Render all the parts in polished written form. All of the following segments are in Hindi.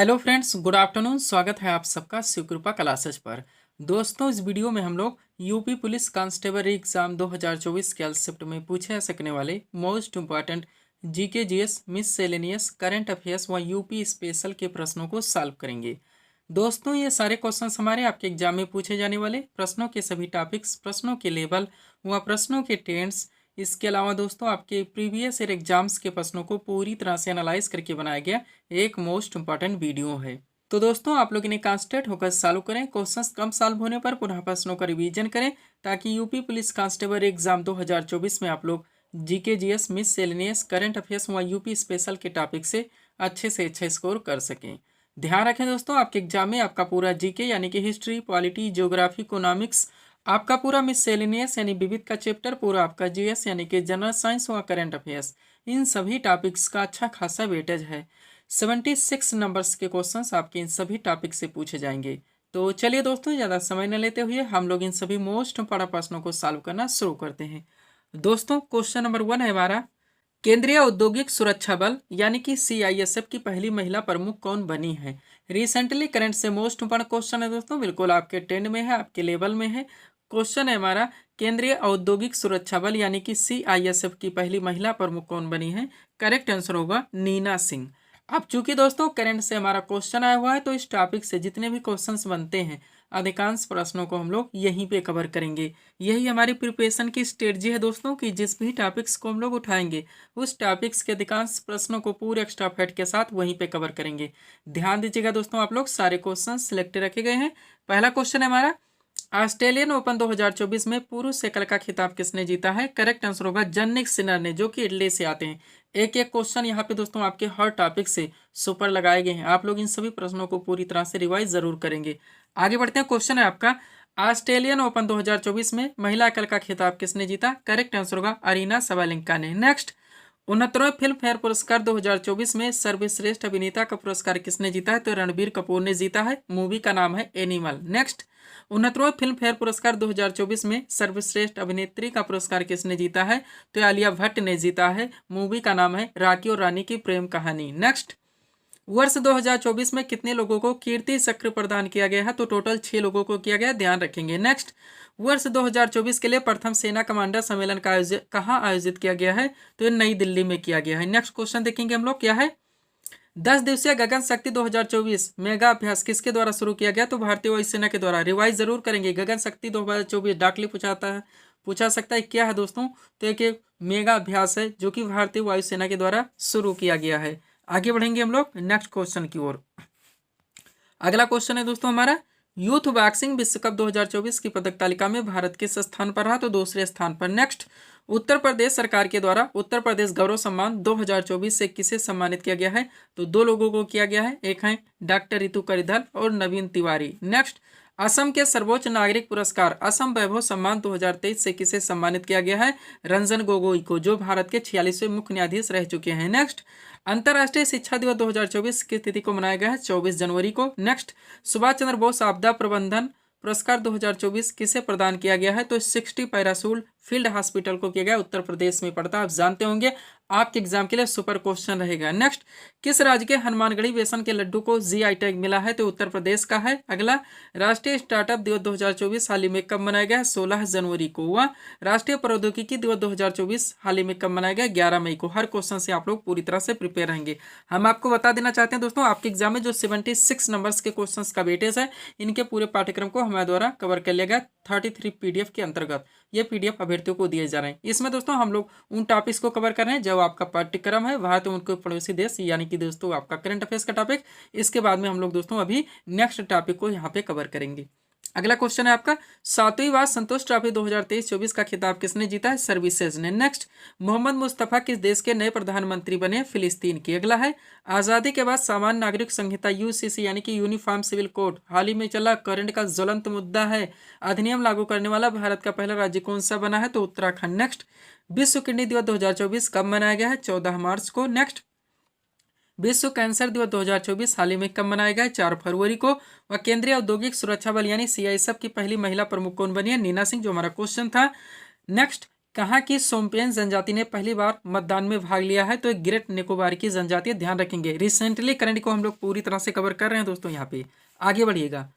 Hello friends, good afternoon. स्वागत है आप सबका शिवकृपा क्लासेज पर। दोस्तों, इस वीडियो में हम लोग यूपी पुलिस कांस्टेबल एग्जाम 2024 के शिफ्ट में पूछे जा सकने वाले most important GK GS miscellaneous current affairs व यूपी स्पेशल के प्रश्नों को सॉल्व करेंगे। दोस्तों, ये सारे क्वेश्चंस हमारे आपके एग्जाम में पूछे जाने वाले प्रश्नों के सभी टॉपिक्स, प्रश्नों के लेवल व प्रश्नों के टेंस, इसके अलावा दोस्तों आपके प्रीवियस ईयर एग्जाम्स के प्रश्नों को पूरी तरह से एनालाइज करके बनाया गया एक मोस्ट इंपॉर्टेंट वीडियो है। तो दोस्तों, आप लोग इन्हें कॉन्सेंट्रेट होकर सॉल्व करें। क्वेश्चंस कम सॉल्व होने पर पुनः प्रश्नों का रिवीजन करें, ताकि यूपी पुलिस कांस्टेबल एग्जाम 2024 में आप लोग GK GS miscellaneous current affairs व यूपी स्पेशल के टॉपिक से अच्छा स्कोर कर सकें। ध्यान रखें दोस्तों, आपके एग्जाम में आपका पूरा जीके यानी कि हिस्ट्री, पॉलिटी, ज्योग्राफी, इकोनॉमिक्स, आपका पूरा मिससेलेनियस यानी विविध का चैप्टर, पूरा आपका जीएस यानी कि जनरल साइंस व करंट अफेयर्स, इन सभी टॉपिक्स का अच्छा खासा वेटेज है। 76 नंबर्स के क्वेश्चंस आपके इन सभी टॉपिक से पूछे जाएंगे। तो चलिए दोस्तों, ज़्यादा समय न लेते हुए हम लोग इन सभी मोस्ट इंपॉर्टेंट प्रश्नों को सॉल्व करना शुरू करते हैं। दोस्तों, क्वेश्चन नंबर 1 है हमारा, केंद्रीय औद्योगिक सुरक्षा बल यानी कि सीआईएसएफ की पहली महिला प्रमुख कौन बनी है। रिसेंटली करंट से मोस्ट इंपॉर्टेंट क्वेश्चन है दोस्तों, बिल्कुल आपके ट्रेंड में है, आपके लेवल में है। क्वेश्चन है हमारा, केंद्रीय औद्योगिक सुरक्षा बल यानी कि सीआईएसएफ की पहली महिला प्रमुख कौन बनी है। करेक्ट आंसर होगा नीना सिंह। अब चूंकि दोस्तों करंट से हमारा क्वेश्चन आया हुआ है, तो इस टॉपिक से जितने भी क्वेश्चंस बनते हैं अधिकांश प्रश्नों को हम लोग यहीं पे कवर करेंगे। यही हमारी प्रिपरेशन की स्ट्रेटजी है दोस्तों, कि जिस भी टॉपिक्स को हम लोग उठाएंगे उस टॉपिक्स के अधिकांश प्रश्नों को पूरे एक्स्ट्रा फैक्ट के साथ वहीं पे कवर करेंगे। ध्यान दीजिएगा दोस्तों, आप लोग सारे क्वेश्चन सिलेक्ट रखे गए हैं। पहला क्वेश्चन है हमारा, ऑस्ट्रेलियन ओपन 2024 में पुरुष एकल का खिताब किसने जीता है। करेक्ट आंसर होगा जनिक सिनर ने, जो कि इटली से आते हैं। एक एक क्वेश्चन यहाँ पे दोस्तों आपके हर टॉपिक से सुपर लगाए गए हैं। आप लोग इन सभी प्रश्नों को पूरी तरह से रिवाइज जरूर करेंगे। आगे बढ़ते हैं। क्वेश्चन है आपका, ऑस्ट्रेलियन ओपन 2024 में महिला एकल का खिताब किसने जीता। करेक्ट आंसर होगा अरीना सबालेंका ने। नेक्स्ट, 69वें फिल्म फेयर पुरस्कार 2024 में सर्वश्रेष्ठ अभिनेता का पुरस्कार किसने जीता है। तो रणबीर कपूर ने जीता है। मूवी का नाम है एनिमल। नेक्स्ट, 69वें फिल्म फेयर पुरस्कार 2024 में सर्वश्रेष्ठ अभिनेत्री का पुरस्कार किसने जीता है। तो आलिया भट्ट ने जीता है। मूवी का नाम है राखी और रानी की प्रेम कहानी। नेक्स्ट, वर्ष 2024 में कितने लोगों को कीर्ति चक्र प्रदान किया गया है। तो टोटल 6 लोगों को किया गया, ध्यान रखेंगे। नेक्स्ट, वर्ष 2024 के लिए प्रथम सेना कमांडर सम्मेलन का कहाँ आयोजित किया गया है। तो ये नई दिल्ली में किया गया है। नेक्स्ट क्वेश्चन देखेंगे हम लोग, क्या है, 10 दिवसीय गगन शक्ति 2024 मेगा अभ्यास किसके द्वारा शुरू किया गया। तो भारतीय वायुसेना के द्वारा। रिवाइज जरूर करेंगे। गगन शक्ति 2024 डाकली पूछा सकता है क्या है दोस्तों। तो एक मेगा अभ्यास है जो कि भारतीय वायुसेना के द्वारा शुरू किया गया है। आगे बढ़ेंगे हम लोग नेक्स्ट क्वेश्चन की ओर। अगला क्वेश्चन है दोस्तों हमारा, यूथ बॉक्सिंग विश्व कप 2024 की पदक तालिका में भारत किस स्थान पर रहा। तो दूसरे स्थान पर। नेक्स्ट, उत्तर प्रदेश सरकार के द्वारा उत्तर प्रदेश गौरव सम्मान 2024 से किसे सम्मानित किया गया है। तो 2 लोगों को किया गया है, एक है डॉक्टर रितु करिधल और नवीन तिवारी। नेक्स्ट, असम के सर्वोच्च नागरिक पुरस्कार असम वैभव सम्मान 2023 से किसे सम्मानित किया गया है। रंजन गोगोई को, जो भारत के 46वें मुख्य न्यायाधीश रह चुके हैं। नेक्स्ट, अंतर्राष्ट्रीय शिक्षा दिवस 2024 की तिथि को मनाया गया है 24 जनवरी को। नेक्स्ट, सुभाष चंद्र बोस आपदा प्रबंधन पुरस्कार 2024 किसे प्रदान किया गया है। तो 60 पैरासूल फील्ड हॉस्पिटल को किया गया, उत्तर प्रदेश में पड़ता है, आप जानते होंगे। आपके एग्जाम के लिए सुपर क्वेश्चन रहेगा। नेक्स्ट, किस राज्य के हनुमानगढ़ी बेसन के लड्डू को जीआई टैग मिला है। तो उत्तर प्रदेश का है। अगला, राष्ट्रीय स्टार्टअप दिवस 2024 हाल ही में कब मनाया गया। 16 जनवरी को हुआ। राष्ट्रीय प्रौद्योगिकी दिवस 2024 हाल ही में कब मनाया गया। 11 मई को। हर क्वेश्चन से आप लोग पूरी तरह से प्रिपेयर रहेंगे। हम आपको बता देना चाहते हैं दोस्तों, आपके एग्जाम में जो 76 नंबर्स के क्वेश्चन का वेटेज है, इनके पूरे पाठ्यक्रम को हमारे द्वारा कवर कर लिया गया 33 पीडीएफ के अंतर्गत। ये पीडीएफ अभ्यर्थियों को दिए जा रहे हैं। इसमें दोस्तों हम लोग उन टॉपिक्स को कवर कर रहे हैं जो आपका पाठ्यक्रम है भारत एवं उनके पड़ोसी देश, यानी कि दोस्तों आपका करंट अफेयर्स का टॉपिक। इसके बाद में हम लोग दोस्तों अभी नेक्स्ट टॉपिक को यहाँ पे कवर करेंगे। अगला क्वेश्चन है आपका, 7वीं बार संतोष ट्रॉफी 2023-24 का खिताब किसने जीता है। सर्विसेज ने। नेक्स्ट, मोहम्मद मुस्तफा किस देश के नए प्रधानमंत्री बने। फिलिस्तीन की। अगला है, आज़ादी के बाद सामान्य नागरिक संहिता यूसीसी यानी कि यूनिफॉर्म सिविल कोड हाल ही में चला करंट का ज्वलंत मुद्दा है। अधिनियम लागू करने वाला भारत का पहला राज्य कौन सा बना है। तो उत्तराखंड। नेक्स्ट, विश्व किडनी दिवस 2024 कब मनाया गया है। 14 मार्च को। नेक्स्ट, विश्व कैंसर दिवस 2024 हाल ही में कब मनाया गया है। 4 फरवरी को। व केंद्रीय औद्योगिक सुरक्षा बल यानी सीआईएसएफ की पहली महिला प्रमुख कौन बनी है। नीना सिंह, जो हमारा क्वेश्चन था। नेक्स्ट, कहाँ की सोम्पेन जनजाति ने पहली बार मतदान में भाग लिया है? तो ग्रेट निकोबार की जनजाति, ध्यान रखेंगे। रिसेंटली करंट को हम लोग पूरी तरह से कवर कर रहे हैं दोस्तों। यहाँ पे आगे बढ़िएगा।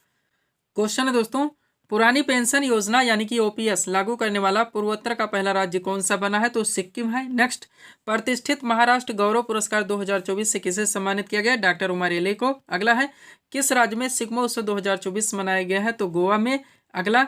क्वेश्चन है दोस्तों, पुरानी पेंशन योजना यानी कि ओपीएस लागू करने वाला पूर्वोत्तर का पहला राज्य कौन सा बना है? तो सिक्किम है। नेक्स्ट, प्रतिष्ठित महाराष्ट्र गौरव पुरस्कार 2024 से किसे सम्मानित किया गया? डॉक्टर उमा रेले को। अगला है, किस राज्य में सिग्मो उत्सव 2024 मनाया गया है? तो गोवा में। अगला,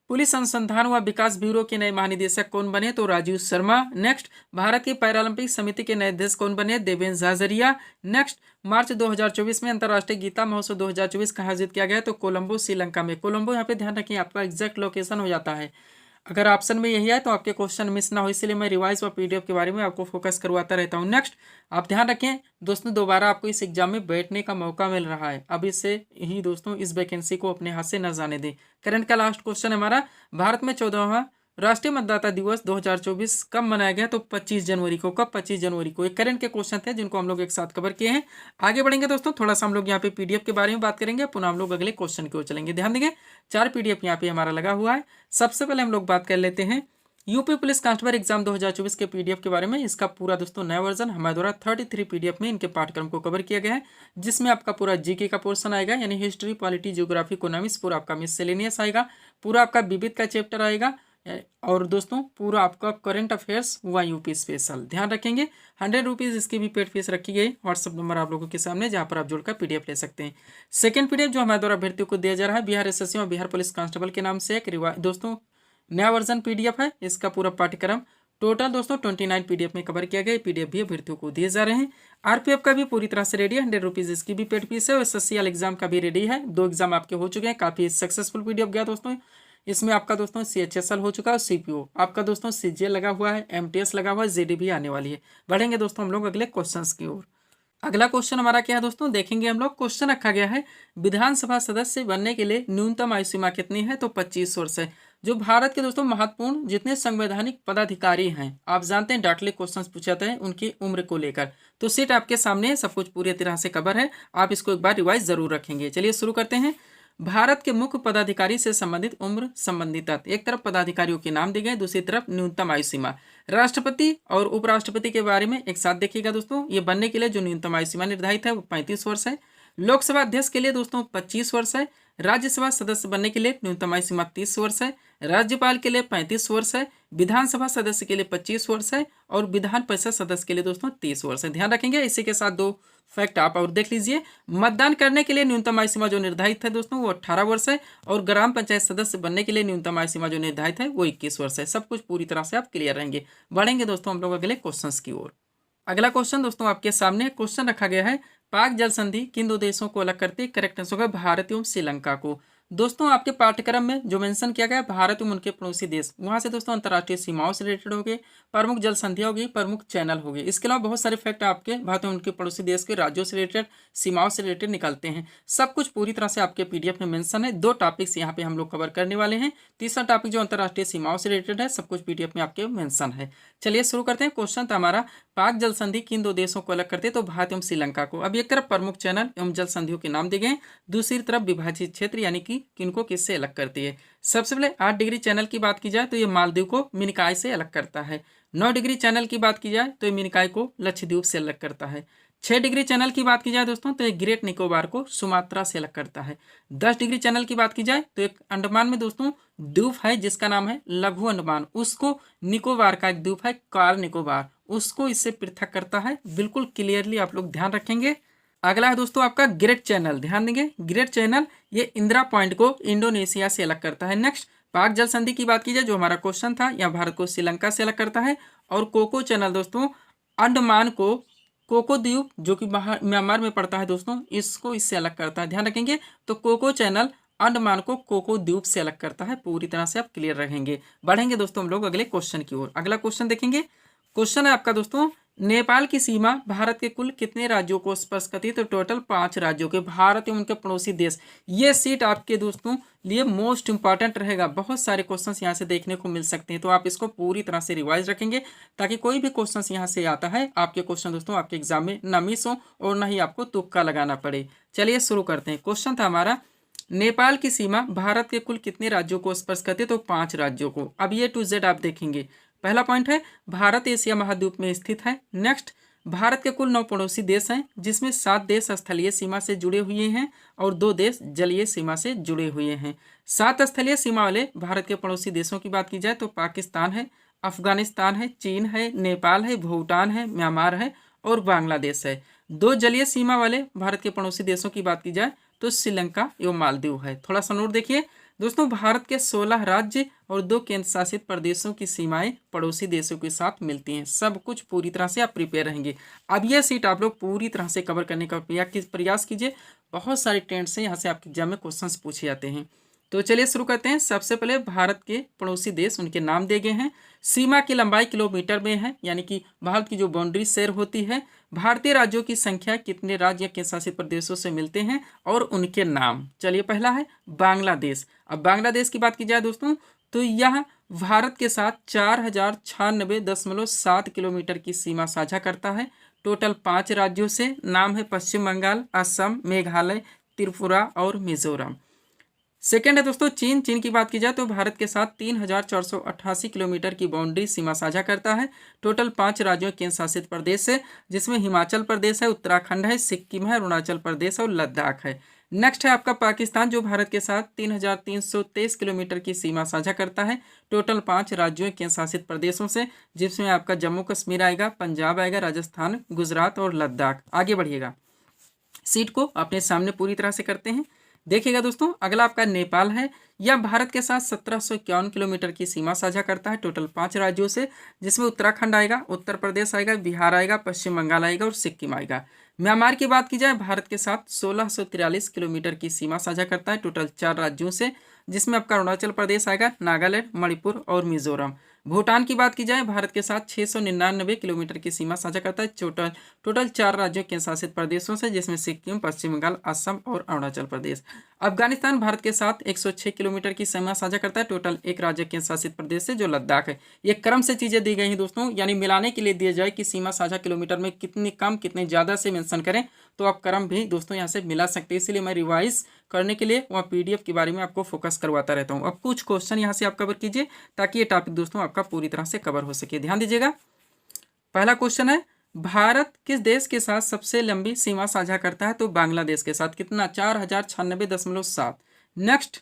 पुलिस अनुसंधान व विकास ब्यूरो के नए महानिदेशक कौन बने? तो राजीव शर्मा। नेक्स्ट, भारत की पैरालंपिक समिति के नए अध्यक्ष कौन बने? देवेंद्र झाझरिया। नेक्स्ट, मार्च 2024 में अंतर्राष्ट्रीय गीता महोत्सव 2024 कहाँ आयोजित किया गया? तो कोलंबो, श्रीलंका में। कोलंबो यहाँ पे ध्यान रखिए, आपका एग्जैक्ट लोकेशन हो जाता है। अगर ऑप्शन में यही है तो आपके क्वेश्चन मिस ना हो, इसलिए मैं रिवाइज व पीडीएफ के बारे में आपको फोकस करवाता रहता हूँ। नेक्स्ट, आप ध्यान रखें दोस्तों, दोबारा आपको इस एग्जाम में बैठने का मौका मिल रहा है। अब इससे ही दोस्तों इस वैकेंसी को अपने हाथ से न जाने दें। करंट का लास्ट क्वेश्चन हमारा, भारत में 14वां राष्ट्रीय मतदाता दिवस 2024 कब मनाया गया? तो 25 जनवरी को। कब? 25 जनवरी को। एक करंट के क्वेश्चन थे जिनको हम लोग एक साथ कवर किए हैं। आगे बढ़ेंगे दोस्तों, थोड़ा सा हम लोग यहाँ पे पीडीएफ के बारे में बात करेंगे, पुनः हम लोग अगले क्वेश्चन की ओर चलेंगे। ध्यान देंगे, 4 पीडीएफ यहाँ पे हमारा लगा हुआ है। सबसे पहले हम लोग बात कर लेते हैं यूपी पुलिस कांस्टेबल एग्जाम 2024 के पीडीएफ के बारे में। इसका पूरा दोस्तों नया वर्जन हमारे द्वारा 33 पीडीएफ में इनके पाठ्यक्रम को कवर किया गया है, जिसमें आपका पूरा जीके का पोर्शन आएगा, यानी हिस्ट्री, पॉलिटी, ज्योग्राफी, इकोनॉमिक्स, पूरा आपका मिससेलेनियस आएगा, पूरा आपका विविध का चैप्टर आएगा, और दोस्तों पूरा आपका करंट अफेयर्स व यूपी स्पेशल। ध्यान रखेंगे 100 रुपीज़ इसकी भी पेड फीस रखी गई। व्हाट्सअप नंबर आप लोगों के सामने, जहां पर आप जोड़कर पीडीएफ ले सकते हैं। सेकंड पीडीएफ जो हमारे द्वारा अभ्यर्थियों को दिया जा रहा है, बिहार एसएससी और बिहार पुलिस कांस्टेबल के नाम से एक दोस्तों नया वर्जन पीडीएफ है। इसका पूरा पाठ्यक्रम टोटल दोस्तों 29 पीडीएफ में कवर किया गया। पीडीएफ भी अभ्यर्थियों को दिए जा रहे हैं। आरपीएफ का भी पूरी तरह से रेडी है, 100 रुपीज़ इसकी भी पेड फीस है। और एसएससी एग्जाम का भी रेडी है। 2 एग्जाम आपके हो चुके हैं, काफी सक्सेसफुल पीडीएफ गया दोस्तों। इसमें आपका दोस्तों सीएचएसएल हो चुका है, सीपीओ आपका दोस्तों सीजीएल लगा हुआ है, एमटीएस लगा हुआ है, जेडी भी आने वाली है। बढ़ेंगे दोस्तों हम लोग अगले क्वेश्चंस की ओर। अगला क्वेश्चन हमारा क्या है दोस्तों, देखेंगे हम लोग। क्वेश्चन रखा गया है, विधानसभा सदस्य बनने के लिए न्यूनतम आयु सीमा कितनी है? तो 25 वर्ष है। जो भारत के दोस्तों महत्वपूर्ण जितने संवैधानिक पदाधिकारी हैं, आप जानते हैं डायरेक्टली क्वेश्चन पूछे जाते हैं उनकी उम्र को लेकर। तो सीट आपके सामने सब कुछ पूरी तरह से कवर है, आप इसको एक बार रिवाइज जरूर रखेंगे। चलिए शुरू करते हैं। भारत के मुख्य पदाधिकारी से संबंधित उम्र संबंधी तथ्य। एक तरफ पदाधिकारियों के नाम दिए गए, दूसरी तरफ न्यूनतम आयु सीमा। राष्ट्रपति और उपराष्ट्रपति के बारे में एक साथ देखिएगा दोस्तों। ये बनने के लिए जो न्यूनतम आयु सीमा निर्धारित है वो 35 वर्ष है। लोकसभा अध्यक्ष के लिए दोस्तों 25 वर्ष है। राज्यसभा सदस्य बनने के लिए न्यूनतम आयु सीमा 30 वर्ष है। राज्यपाल के लिए 35 वर्ष है। विधानसभा सदस्य के लिए 25 वर्ष है। और विधान परिषद सदस्य के लिए दोस्तों 30 वर्ष है। ध्यान रखेंगे। इसी के साथ 2 फैक्ट आप और देख लीजिए। मतदान करने के लिए न्यूनतम आयु सीमा जो निर्धारित है दोस्तों वो 18 वर्ष है। और ग्राम पंचायत सदस्य बनने के लिए न्यूनतम आयु सीमा जो निर्धारित है वो 21 वर्ष है। सब कुछ पूरी तरह से आप क्लियर रहेंगे। बढ़ेंगे दोस्तों हम लोग अगले क्वेश्चंस की ओर। अगला क्वेश्चन दोस्तों आपके सामने क्वेश्चन रखा गया है, पाक जल संधि किन 2 देशों को अलग करती है? करेक्ट आंसर होगा भारत एवं श्रीलंका को। दोस्तों आपके पाठ्यक्रम में जो मेंशन किया गया है भारत एवं उनके पड़ोसी देश, वहां से दोस्तों अंतर्राष्ट्रीय सीमाओं से रिलेटेड हो गए, प्रमुख जल संधियां होगी, प्रमुख चैनल हो गए। इसके अलावा बहुत सारे फैक्ट आपके भारत एवं उनके पड़ोसी देश के राज्यों से रिलेटेड, सीमाओं से रिलेटेड निकलते हैं। सब कुछ पूरी तरह से आपके पीडीएफ में मेंशन है। 2 टॉपिक्स यहाँ पे हम लोग कवर करने वाले हैं। तीसरा टॉपिक जो अंतर्राष्ट्रीय सीमाओं से रिलेटेड है, सब कुछ पीडीएफ में आपके मेंशन है। चलिए शुरू करते हैं। क्वेश्चन था हमारा, पाक जल संधि किन 2 देशों को अलग करते हैं? तो भारत एवं श्रीलंका को। अब एक तरफ प्रमुख चैनल एवं जल संधियों के नाम दिए गए, दूसरी तरफ विभाजित क्षेत्र यानी कि किनको किससे अलग करती है। सबसे पहले 8 डिग्री चैनल की बात की जाए तो ये मालदीव को मिनिकॉय से अलग करता है। 9 डिग्री चैनल की बात की जाए तो ये मिनिकॉय को लक्षद्वीप से अलग करता है। 6 डिग्री चैनल की बात की जाए दोस्तों तो ये ग्रेट निकोबार को सुमात्रा से अलग करता है। 10 डिग्री चैनल की बात की जाए तो एक अंडमान में दोस्तों द्वीप है जिसका नाम है लघु अंडमान, उसको निकोबार का एक द्वीप है कार निकोबार, उसको इससे पृथक करता है। बिल्कुल क्लियरली आप लोग ध्यान रखेंगे। अगला है दोस्तों आपका ग्रेट चैनल। ध्यान देंगे, ग्रेट चैनल ये इंदिरा पॉइंट को इंडोनेशिया से अलग करता है। नेक्स्ट, पाक जल संधि की बात की जाए जो हमारा क्वेश्चन था, यहाँ भारत को श्रीलंका से अलग करता है। और कोको चैनल दोस्तों अंडमान को कोको द्वीप जो कि म्यांमार में पड़ता है दोस्तों, इसको इससे अलग करता है। ध्यान रखेंगे। तो कोको चैनल अंडमान को कोको द्वीप से अलग करता है। पूरी तरह से आप क्लियर रहेंगे। बढ़ेंगे दोस्तों हम लोग अगले क्वेश्चन की ओर। अगला क्वेश्चन देखेंगे। क्वेश्चन है आपका दोस्तों, नेपाल की सीमा भारत के कुल कितने राज्यों को स्पर्श करती है? तो टोटल 5 राज्यों के, भारत एवं उनके पड़ोसी देश। ये सीट आपके दोस्तों लिए मोस्ट इंपॉर्टेंट रहेगा। बहुत सारे क्वेश्चंस यहाँ से देखने को मिल सकते हैं, तो आप इसको पूरी तरह से रिवाइज रखेंगे ताकि कोई भी क्वेश्चंस यहाँ से आता है आपके क्वेश्चन दोस्तों आपके एग्जाम में ना मिस हो और ना ही आपको तुक्का लगाना पड़े। चलिए शुरू करते हैं। क्वेश्चन था हमारा, नेपाल की सीमा भारत के कुल कितने राज्यों को स्पर्श करती है? तो 5 राज्यों को। अब ये टू जेड आप देखेंगे, पहला पॉइंट है भारत एशिया महाद्वीप में स्थित है। नेक्स्ट, भारत के कुल 9 पड़ोसी देश हैं, जिसमें 7 देश स्थलीय सीमा से जुड़े हुए हैं और 2 देश जलीय सीमा से जुड़े हुए हैं। 7 स्थलीय सीमा वाले भारत के पड़ोसी देशों की बात की जाए तो पाकिस्तान है, अफगानिस्तान है, चीन है, नेपाल है, भूटान है, म्यांमार है और बांग्लादेश है। 2 जलीय सीमा वाले भारत के पड़ोसी देशों की बात की जाए तो श्रीलंका एवं मालदीव है। थोड़ा सा नोट देखिए दोस्तों, भारत के 16 राज्य और 2 केंद्र शासित प्रदेशों की सीमाएं पड़ोसी देशों के साथ मिलती हैं। सब कुछ पूरी तरह से आप प्रिपेयर रहेंगे। अब यह सीट आप लोग पूरी तरह से कवर करने का प्रयास कीजिए। बहुत सारे ट्रेंड से यहाँ से आपके एग्जाम में क्वेश्चंस पूछे जाते हैं। तो चलिए शुरू करते हैं। सबसे पहले भारत के पड़ोसी देश, उनके नाम दिए गए हैं। सीमा की लंबाई किलोमीटर में है, यानी कि भारत की जो बाउंड्री शेयर होती है। भारतीय राज्यों की संख्या, कितने राज्य केंद्र शासित प्रदेशों से मिलते हैं और उनके नाम। चलिए पहला है बांग्लादेश। अब बांग्लादेश की बात की जाए दोस्तों तो यह भारत के साथ 4096.7 किलोमीटर की सीमा साझा करता है। टोटल 5 राज्यों से। नाम है पश्चिम बंगाल, असम, मेघालय, त्रिपुरा और मिजोरम। सेकेंड है दोस्तों चीन। चीन की बात की जाए तो भारत के साथ 3488 किलोमीटर की बाउंड्री सीमा साझा करता है। टोटल 5 राज्यों केंद्र शासित प्रदेश है, जिसमें हिमाचल प्रदेश है, उत्तराखंड है, सिक्किम है, अरुणाचल प्रदेश और लद्दाख है। नेक्स्ट है आपका पाकिस्तान, जो भारत के साथ 3323 किलोमीटर की सीमा साझा करता है। टोटल 5 राज्यों केंद्र शासित प्रदेशों से, जिसमें आपका जम्मू कश्मीर आएगा, पंजाब आएगा, राजस्थान, गुजरात और लद्दाख। आगे बढ़िएगा, सीट को अपने सामने पूरी तरह से करते हैं। देखिएगा दोस्तों, अगला आपका नेपाल है। यह भारत के साथ 1751 किलोमीटर की सीमा साझा करता है। टोटल 5 राज्यों से, जिसमें उत्तराखंड आएगा, उत्तर प्रदेश आएगा, बिहार आएगा, पश्चिम बंगाल आएगा और सिक्किम आएगा। म्यांमार की बात की जाए, भारत के साथ 1643 किलोमीटर की सीमा साझा करता है। टोटल 4 राज्यों से, जिसमें आपका अरुणाचल प्रदेश आएगा, नागालैंड, मणिपुर और मिजोरम। भूटान की बात की जाए, भारत के साथ 699 किलोमीटर की सीमा साझा करता है। टोटल 4 राज्यों के शासित प्रदेशों से, जिसमें सिक्किम, पश्चिम बंगाल, असम और अरुणाचल प्रदेश। अफगानिस्तान भारत के साथ 106 किलोमीटर की सीमा साझा करता है। टोटल 1 राज्य के शासित प्रदेश से, जो लद्दाख है। ये क्रम से चीजें दी गई हैं दोस्तों, यानी मिलाने के लिए दिया जाए कि सीमा साझा किलोमीटर में कितनी कम कितने ज्यादा से मेंशन करें, तो आप क्रम भी दोस्तों यहाँ से मिला सकते हैं। इसलिए मैं रिवाइज करने के लिए वहाँ PDF के बारे में आपको फोकस करवाता रहता हूँ। अब कुछ क्वेश्चन यहाँ से आप कवर कीजिए, ताकि ये टॉपिक दोस्तों आपका पूरी तरह से कवर हो सके। ध्यान दीजिएगा, पहला क्वेश्चन है, भारत किस देश के साथ सबसे लंबी सीमा साझा करता है? तो बांग्लादेश के साथ। कितना? 4096.7। नेक्स्ट,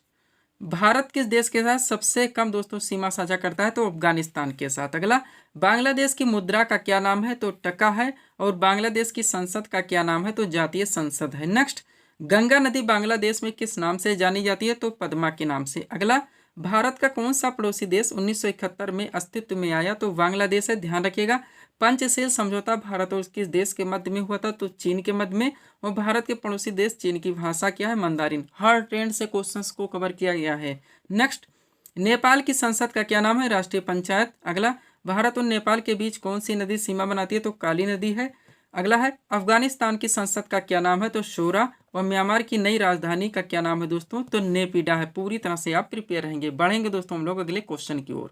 भारत किस देश के साथ सबसे कम दोस्तों सीमा साझा करता है? तो अफगानिस्तान के साथ। अगला, बांग्लादेश की मुद्रा का क्या नाम है? तो टका है। और बांग्लादेश की संसद का क्या नाम है? तो जातीय संसद है। नेक्स्ट, गंगा नदी बांग्लादेश में किस नाम से जानी जाती है? तो पद्मा के नाम से। अगला, भारत का कौन सा पड़ोसी देश 1971 में अस्तित्व में आया? तो बांग्लादेश है। ध्यान रखिएगा, पंचशील समझौता भारत और किस देश के मध्य में हुआ था? तो चीन के मध्य में। और भारत के पड़ोसी देश चीन की भाषा क्या है? मंदारिन। हर ट्रेंड से क्वेश्चंस को कवर किया गया है। नेक्स्ट, नेपाल की संसद का क्या नाम है? राष्ट्रीय पंचायत। अगला, भारत और नेपाल के बीच कौन सी नदी सीमा बनाती है? तो काली नदी है। अगला है, अफगानिस्तान की संसद का क्या नाम है? तो शोरा। और म्यांमार की नई राजधानी का क्या नाम है दोस्तों? तो नेपिडा है। पूरी तरह से आप प्रिपेयर रहेंगे। बढ़ेंगे दोस्तों हम लोग अगले क्वेश्चन की ओर।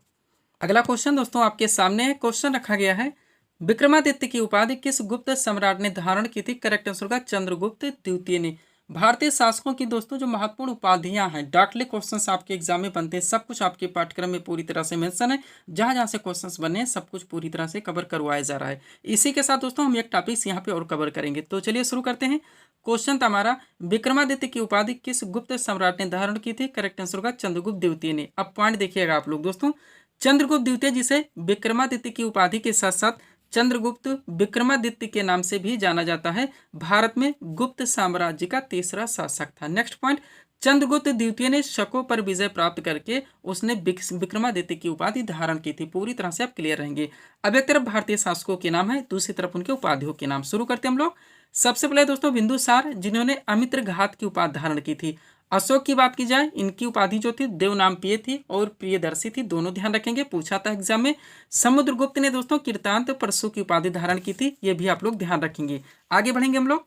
अगला क्वेश्चन दोस्तों आपके सामने है। क्वेश्चन रखा गया है, विक्रमादित्य की उपाधि किस गुप्त सम्राट ने धारण की थी? करेक्ट आंसर होगा चंद्रगुप्त द्वितीय ने। भारतीय शासकों की दोस्तों जो महत्वपूर्ण उपाधियां हैं, डार्कली क्वेश्चंस आपके एग्जाम में बनते हैं, सब कुछ आपके पाठ्यक्रम में पूरी तरह से मेंशन है। जहां जहां से क्वेश्चंस बने हैं, सब कुछ पूरी तरह से कवर करवाया जा रहा है। इसी के साथ दोस्तों हम एक टॉपिक्स यहाँ पे और कवर करेंगे। तो चलिए शुरू करते हैं। क्वेश्चन था हमारा, विक्रमादित्य की उपाधि किस गुप्त सम्राट ने धारण की थी? करेक्ट आंसर होगा चंद्रगुप्त द्वितीय ने। अब पॉइंट देखिएगा आप लोग दोस्तों, चंद्रगुप्त द्वितीय जिसे विक्रमादित्य की उपाधि के साथ साथ चंद्रगुप्त विक्रमादित्य के नाम से भी जाना जाता है, भारत में गुप्त साम्राज्य का तीसरा शासक था। नेक्स्ट पॉइंट, चंद्रगुप्त द्वितीय ने शकों पर विजय प्राप्त करके उसने विक्रमादित्य की उपाधि धारण की थी। पूरी तरह से आप क्लियर रहेंगे। अब एक तरफ भारतीय शासकों के नाम है, दूसरी तरफ उनके उपाधियों के नाम। शुरू करते हैं हम लोग। सबसे पहले दोस्तों बिंदुसार, जिन्होंने अमित्र घात की उपाधि धारण की थी। अशोक की बात की जाए, इनकी उपाधि जो थी देवनामप्रिय थी और प्रियदर्शी थी, दोनों ध्यान रखेंगे, पूछा था एग्जाम में। समुद्रगुप्त ने दोस्तों कीर्तांत परशु की उपाधि धारण की थी, ये भी आप लोग ध्यान रखेंगे। आगे बढ़ेंगे हम लोग।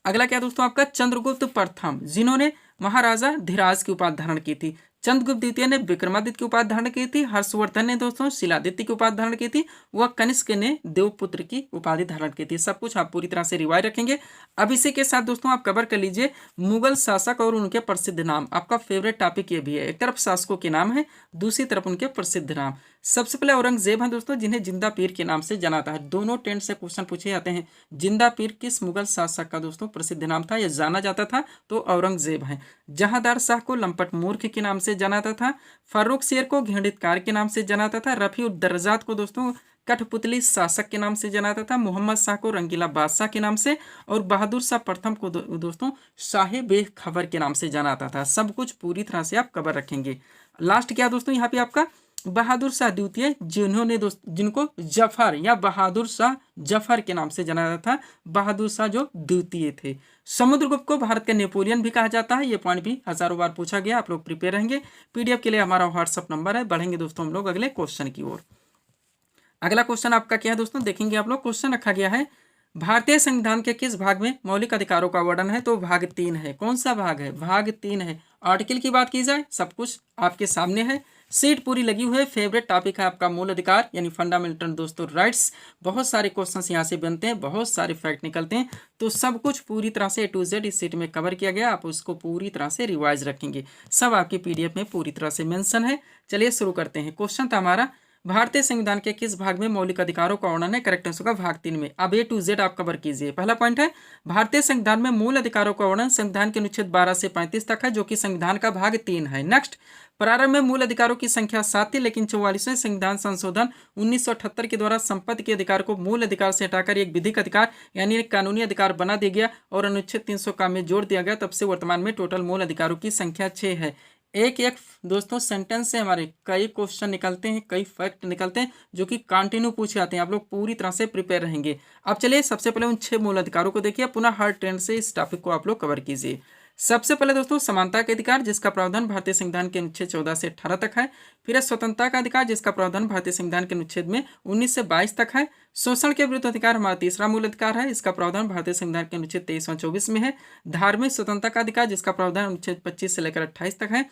अगला क्या दोस्तों आपका, चंद्रगुप्त प्रथम, जिन्होंने महाराजा धीराज की उपाधि धारण की थी। चंद्रगुप्त द्वितीय ने विक्रमादित्य की उपाधि धारण की थी। हर्षवर्धन ने दोस्तों शिलादित्य की उपाधि धारण की थी। वह कनिष्क ने देवपुत्र की उपाधि धारण की थी। सब कुछ आप पूरी तरह से रिवाइज रखेंगे। अब इसी के साथ दोस्तों आप कवर कर लीजिए मुगल शासक और उनके प्रसिद्ध नाम। आपका फेवरेट टॉपिक ये भी है, एक तरफ शासकों के नाम है, दूसरी तरफ उनके प्रसिद्ध नाम। सबसे पहले औरंगजेब हैं दोस्तों, जिन्हें जिंदा पीर के नाम से जाना जाता है। दोनों टेंट से क्वेश्चन पूछे जाते हैं। जिंदा पीर किस मुगल शासक का दोस्तों प्रसिद्ध नाम था या जाना जाता था? तो औरंगजेब है। जहांदार शाह को लंपट मूर्ख के नाम से जाना जाता था। फारूक शेर को घृणितकार के नाम से जाना जाता था। रफी उद दर्जात को दोस्तों कठपुतली शासक के नाम से जाना जाता था। मोहम्मद शाह को रंगीला बादशाह के नाम से, और बहादुर शाह प्रथम को दोस्तों शाह बेखबर के नाम से जाना जाता था। सब कुछ पूरी तरह से आप कवर रखेंगे। लास्ट क्या दोस्तों यहाँ पे आपका बहादुर शाह द्वितीय, जिनको जफर या बहादुर शाह जफर के नाम से जाना जाता था। बहादुर शाह जो द्वितीय थे। समुद्रगुप्त को भारत का नेपोलियन भी कहा जाता है। ये पॉइंट भी हजारों बार पूछा गया, आप लोग प्रिपेयर रहेंगे। पीडीएफ के लिए हमारा व्हाट्सअप नंबर है। बढ़ेंगे दोस्तों हम लोग अगले क्वेश्चन की ओर। अगला क्वेश्चन आपका क्या है दोस्तों, देखेंगे आप लोग। क्वेश्चन रखा गया है भारतीय संविधान के किस भाग में मौलिक अधिकारों का वर्णन है? तो भाग 3 है। कौन सा भाग है? भाग 3 है। आर्टिकल की बात की जाए, सब कुछ आपके सामने है। सीट पूरी लगी हुई है। फेवरेट टॉपिक है आपका मूल अधिकार यानी फंडामेंटल दोस्तों राइट्स। बहुत सारे क्वेश्चंस यहाँ से बनते हैं, बहुत सारे फैक्ट निकलते हैं, तो सब कुछ पूरी तरह से A to Z इस सीट में कवर किया गया। आप उसको पूरी तरह से रिवाइज रखेंगे। सब आपकी पीडीएफ में पूरी तरह से मेंशन है। चलिए शुरू करते हैं। क्वेश्चन था हमारा भारतीय संविधान के किस भाग में मौलिक अधिकारों का वर्णन है? करेक्ट आंसर होगा भाग 3 में। अब A to Z आप कवर कीजिए। पहला पॉइंट है भारतीय संविधान में मूल अधिकारों का वर्णन संविधान के अनुच्छेद 12 से 35 तक है, जो कि संविधान का भाग 3 है। नेक्स्ट, प्रारंभ में मूल अधिकारों की संख्या 7 थी, लेकिन 44वें संविधान संशोधन 1978 के द्वारा संपत्ति के अधिकार को मूल अधिकार से हटाकर एक विधिक अधिकार यानी एक कानूनी अधिकार बना दिया गया और अनुच्छेद 300 का में जोड़ दिया गया। तब से वर्तमान में टोटल मूल अधिकारों की संख्या 6 है। एक एक दोस्तों सेंटेंस से हमारे कई क्वेश्चन निकलते हैं, कई फैक्ट निकलते हैं, जो कि कंटिन्यू पूछे जाते हैं। आप लोग पूरी तरह से प्रिपेयर रहेंगे। अब चलिए सबसे पहले उन 6 मूल अधिकारों को देखिए। पुनः हर ट्रेंड से इस टॉपिक को आप लोग कवर कीजिए। सबसे पहले दोस्तों समानता के अधिकार, जिसका प्रावधान भारतीय संविधान के अनुच्छेद 14 से 18 तक है। फिर है स्वतंत्रता का अधिकार, जिसका प्रावधान भारतीय संविधान के अनुच्छेद में 19 से 22 तक है। शोषण के विरुद्ध अधिकार हमारा तीसरा मूल अधिकार है। इसका प्रावधान भारतीय संविधान के अनुच्छेद 23 और 24 में है। धार्मिक स्वतंत्रता का अधिकार, जिसका प्रावधान अनुच्छेद 25 से लेकर 28 तक है।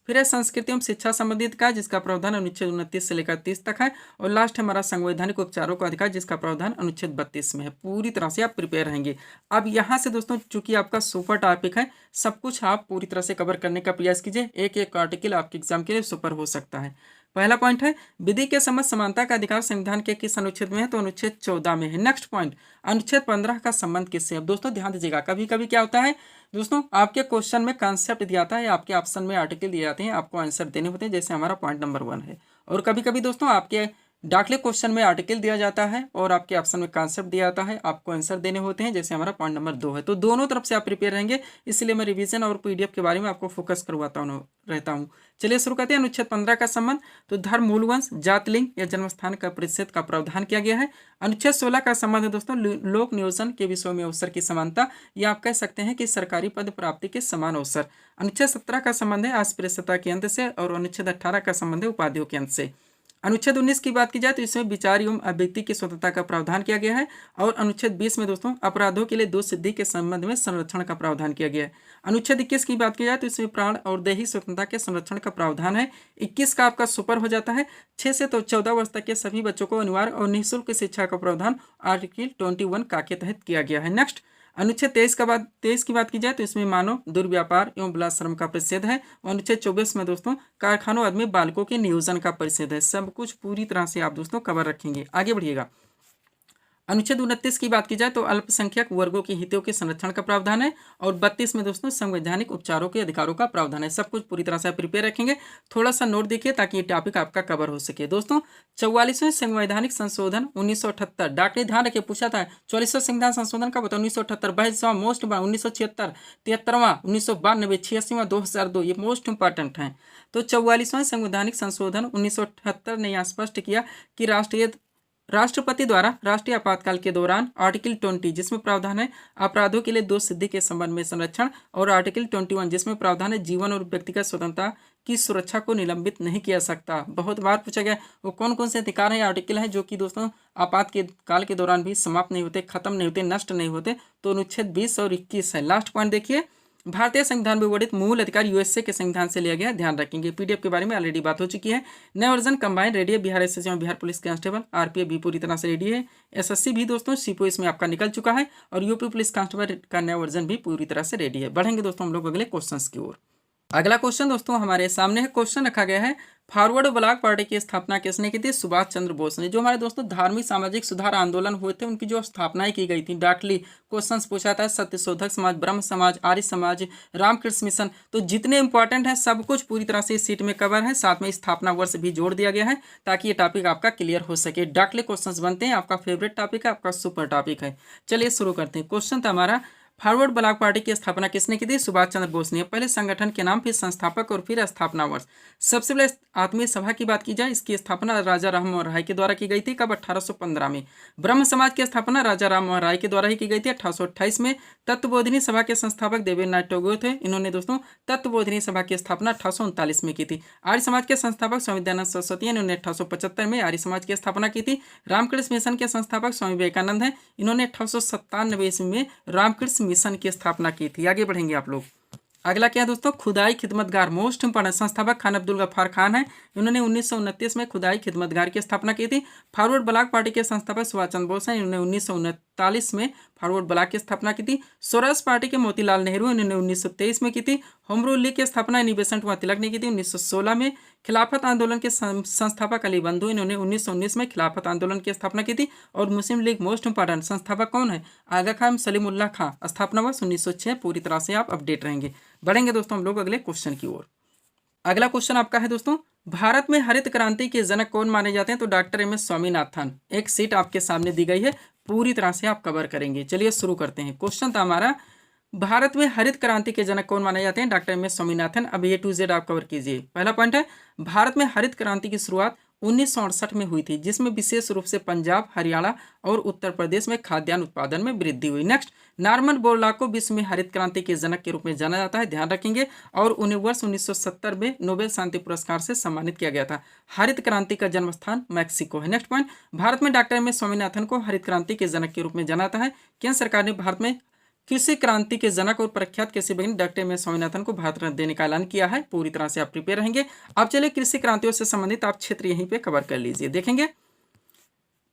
फिर है संस्कृति एवं शिक्षा संबंधित का, जिसका प्रावधान अनुच्छेद 29 से लेकर 30 तक है। और लास्ट हमारा संवैधानिक उपचारों का अधिकार, जिसका प्रावधान अनुच्छेद 32 में है। पूरी तरह से आप प्रिपेयर रहेंगे। अब यहाँ से दोस्तों चूंकि आपका सुपर टॉपिक है, सब कुछ आप पूरी तरह से कवर करने का प्रयास कीजिए। एक एक आर्टिकल आपके एग्जाम के लिए सुपर हो सकता है। पहला पॉइंट है विधि के समझ समानता का अधिकार संविधान के किस अनुच्छेद में है? तो अनुच्छेद 14 में है। नेक्स्ट पॉइंट, अनुच्छेद 15 का संबंध किससे? अब दोस्तों ध्यान दीजिएगा, कभी कभी क्या होता है दोस्तों, आपके क्वेश्चन में कॉन्सेप्ट दिया जाता है, आपके ऑप्शन में आर्टिकल दिए जाते हैं, आपको आंसर देने होते हैं, जैसे हमारा पॉइंट नंबर 1 है। और कभी कभी दोस्तों आपके डाकले क्वेश्चन में आर्टिकल दिया जाता है और आपके ऑप्शन में कॉन्सेप्ट दिया जाता है, आपको आंसर देने होते हैं, जैसे हमारा पॉइंट नंबर 2 है। तो दोनों तरफ से आप प्रिपेयर रहेंगे, इसलिए मैं रिवीजन और पीडीएफ के बारे में आपको फोकस करवाता रहता हूँ। चलिए शुरू करते हैं। अनुच्छेद 15 का संबंध, तो धर्म, मूलवंश, जात, लिंग या जन्मस्थान का प्रतिशत का प्रावधान किया गया है। अनुच्छेद 16 का संबंध है दोस्तों लोक नियोजन के विषयों में अवसर की समानता, या आप कह सकते हैं कि सरकारी पद प्राप्ति के समान अवसर। अनुच्छेद 17 का संबंध है अस्पृश्यता के अंत से, और अनुच्छेद 18 का संबंध है उपाधियों के अंत से। अनुच्छेद 19 की बात की जाए तो इसमें विचार एवं अभिव्यक्ति की स्वतंत्रता का प्रावधान किया गया है। और अनुच्छेद 20 में दोस्तों अपराधों के लिए दोष सिद्धि के संबंध में संरक्षण का प्रावधान किया गया है। अनुच्छेद 21 की बात की जाए तो इसमें प्राण और देही स्वतंत्रता के संरक्षण का प्रावधान है। 21 का आपका सुपर हो जाता है। 6 से तो 14 वर्ष तक के सभी बच्चों को अनिवार्य और निःशुल्क शिक्षा का प्रावधान आर्टिकल 21 का के तहत किया गया है। नेक्स्ट, अनुच्छेद 23 की बात की जाए तो इसमें मानव दुर्व्यापार एवं बलात्श्रम का परिच्छेद है। और अनुच्छेद 24 में दोस्तों कारखानों आदि में बालकों के नियोजन का परिच्छेद है। सब कुछ पूरी तरह से आप दोस्तों कवर रखेंगे। आगे बढ़िएगा। अनुच्छेद 29 की बात की जाए तो अल्पसंख्यक वर्गों के हितों के संरक्षण का प्रावधान है। और 32 में दोस्तों संवैधानिक उपचारों के अधिकारों का प्रावधान है। सब कुछ पूरी तरह से प्रिपेयर रखेंगे। थोड़ा सा नोट देखिए ताकि ये टॉपिक आपका कवर हो सके। दोस्तों 44वें संवैधानिक संशोधन 1978, डॉक्टर ध्यान रखिए, पूछा था 44वां संविधान संशोधन का बताओ। 1978, 22वां मोस्ट 1976, 73वां 1992, 86वां 2002, ये मोस्ट इंपॉर्टेंट हैं। तो 44वां संवैधानिक संशोधन 1978 ने यह स्पष्ट किया कि राष्ट्रपति द्वारा राष्ट्रीय आपातकाल के दौरान आर्टिकल 20 जिसमें प्रावधान है अपराधों के लिए दोष सिद्धि के संबंध में संरक्षण, और आर्टिकल 21 जिसमें प्रावधान है जीवन और व्यक्तिगत स्वतंत्रता की सुरक्षा को निलंबित नहीं किया सकता। बहुत बार पूछा गया वो कौन कौन से अधिकार है, आर्टिकल है जो कि दोस्तों आपात के काल के दौरान भी समाप्त नहीं होते, खत्म नहीं होते, नष्ट नहीं होते। तो अनुच्छेद 20 और 21 है। लास्ट पॉइंट देखिए, भारतीय संविधान में वर्णित मूल अधिकार यूएसए के संविधान से लिया गया। ध्यान रखेंगे। पीडीएफ के बारे में ऑलरेडी बात हो चुकी है। नया वर्जन कंबाइन रेडी है। बिहार एसएससी और बिहार पुलिस कांस्टेबल आरपीएफ भी पूरी तरह से रेडी है। एसएससी भी दोस्तों सीपो इसमें आपका निकल चुका है। और यूपी पुलिस कांस्टेबल का नया वर्जन भी पूरी तरह से रेडी है। बढ़ेंगे दोस्तों हम लोग अगले क्वेश्चन की ओर। अगला क्वेश्चन दोस्तों हमारे सामने है। क्वेश्चन रखा गया है फॉरवर्ड ब्लॉक पार्टी की स्थापना किसने की थी? सुभाष चंद्र बोस ने। जो हमारे दोस्तों धार्मिक सामाजिक सुधार आंदोलन हुए थे उनकी जो स्थापनाएं की गई थी, डाकली क्वेश्चंस पूछा था, सत्यशोधक समाज, ब्रह्म समाज, आर्य समाज, रामकृष्ण मिशन, तो जितने इंपॉर्टेंट है सब कुछ पूरी तरह से इस सीट में कवर है। साथ में स्थापना वर्ष भी जोड़ दिया गया है ताकि ये टॉपिक आपका क्लियर हो सके। डाकली क्वेश्चंस बनते हैं, आपका फेवरेट टॉपिक है, आपका सुपर टॉपिक है। चलिए शुरू करते हैं। क्वेश्चन था हमारा, फॉरवर्ड ब्लॉक पार्टी की स्थापना किसने की थी? सुभाष चंद्र बोस ने। पहले संगठन के नाम, फिर संस्थापक और फिर स्थापना वर्ष। सबसे पहले आत्मीय सभा की बात की जाए, इसकी स्थापना राजा राम मोहन राय के द्वारा की गई थी। कब? 1815 में। ब्रह्म समाज की स्थापना राजा राम मोहन राय के द्वारा ही की गई थी, 1828 में। तत्वबोधिनी सभा के संस्थापक देवेंद्रनाथ टैगोर थे। इन्होंने दोस्तों तत्वबोधिनी सभा की स्थापना 1839 में की थी। आर्य समाज के संस्थापक स्वामी दयानंद सरस्वती, इन्होंने 1875 में आर्य समाज की स्थापना की थी। रामकृष्ण मिशन के संस्थापक स्वामी विवेकानंद हैं। इन्होंने 1897 ईस्वी में रामकृष्ण मिशन की स्थापना की थी। आगे बढ़ेंगे आप लोग। अगला क्या है दोस्तों? खुदाई खिदमतगार, मोस्ट इंपॉर्टेंट। संस्थापक खान अब्दुल गफ्फार खान है। इन्होंने 1929 में खुदाई खिदमतगार की स्थापना की थी। फॉरवर्ड ब्लॉक पार्टी के संस्थापक सुभाष चंद्र बोस हैं। इन्होंने 1939 में फॉरवर्ड ब्लॉक की स्थापना की थी। स्वराज पार्टी के मोतीलाल नेहरू, इन्होंने 1923 में की थी। होम रूल लीग की स्थापना बेसेंट कुमार तिलक ने की थी 1916 में। खिलाफत आंदोलन के संस्थापक अली बंधु, इन्होंने 1919 में खिलाफत आंदोलन की स्थापना की थी। और मुस्लिम लीग मोस्ट इंपॉर्टेंट संस्थापक कौन है? आगा खान सलीमुल्लाह खां। स्थापना वर्ष 1906। पूरी तरह से आप अपडेट रहेंगे। बढ़ेंगे दोस्तों हम लोग अगले क्वेश्चन की ओर। अगला क्वेश्चन आपका है दोस्तों, भारत में हरित क्रांति के जनक कौन माने जाते हैं? तो डॉक्टर एम एस स्वामीनाथन। एक सीट आपके सामने दी गई है, पूरी तरह से आप कवर करेंगे। चलिए शुरू करते हैं। क्वेश्चन था हमारा, भारत में हरित क्रांति के जनक कौन माने जाते हैं? Doctor M S Swaminathan. अब ए टू जेड आप कवर कीजिए। पहला पॉइंट है, भारत में हरित क्रांति की शुरुआत 1968 में हुई थी, जिसमें विशेष रूप से पंजाब, हरियाणा और उत्तर प्रदेश में खाद्यान्न उत्पादन में वृद्धि हुई। नेक्स्ट, नॉर्मन बोरलॉग को विश्व में हरित क्रांति के जनक के रूप में जाना जाता है, ध्यान रखेंगे। और उन्हें वर्ष 1970 में नोबेल शांति पुरस्कार से सम्मानित किया गया था। हरित क्रांति का जन्म स्थान मैक्सिको है। नेक्स्ट पॉइंट, भारत में डॉक्टर एम एस स्वामीनाथन को हरित क्रांति के जनक के रूप में जाना जाता है। केंद्र सरकार ने भारत में कृषि क्रांति के जनक और प्रख्यात कृषि वैज्ञानिक डॉक्टर एम एस स्वामीनाथन को भारत रत्न देने का ऐलान किया है। पूरी तरह से आप प्रिपेयर रहेंगे। अब चलिए कृषि क्रांतियों से संबंधित आप क्षेत्र यहीं पे कवर कर लीजिए। देखेंगे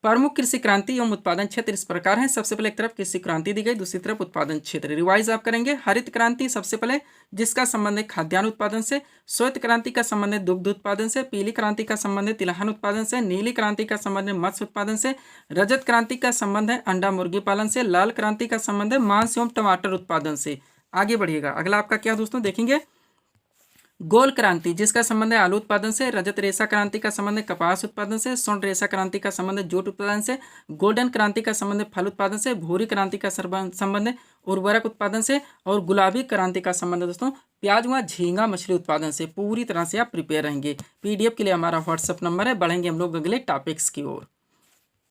प्रमुख कृषि क्रांति एवं उत्पादन क्षेत्र इस प्रकार हैं। सबसे पहले एक तरफ कृषि क्रांति दी गई, दूसरी तरफ उत्पादन क्षेत्र। रिवाइज आप करेंगे। हरित क्रांति सबसे पहले, जिसका संबंध है खाद्यान्न उत्पादन से। श्वेत क्रांति का संबंध है दुग्ध उत्पादन से। पीली क्रांति का संबंध है तिलहन उत्पादन से। नीली क्रांति का संबंध है मत्स्य उत्पादन से। रजत क्रांति का संबंध है अंडा मुर्गी पालन से। लाल क्रांति का संबंध है मांस एवं टमाटर उत्पादन से। आगे बढ़िएगा। अगला आपका क्या दोस्तों देखेंगे, गोल क्रांति, जिसका संबंध है आलू उत्पादन से। रजत रेशा क्रांति का संबंध है कपास उत्पादन से। स्वर्ण रेशा क्रांति का संबंध है जूट उत्पादन से। गोल्डन क्रांति का संबंध है फल उत्पादन से। भूरी क्रांति का संबंध है उर्वरक उत्पादन से। और गुलाबी क्रांति का संबंध है दोस्तों प्याज व झींगा मछली उत्पादन से। पूरी तरह से आप प्रिपेयर रहेंगे। पीडीएफ के लिए हमारा व्हाट्सएप नंबर है। बढ़ेंगे हम लोग अगले टॉपिक्स की ओर।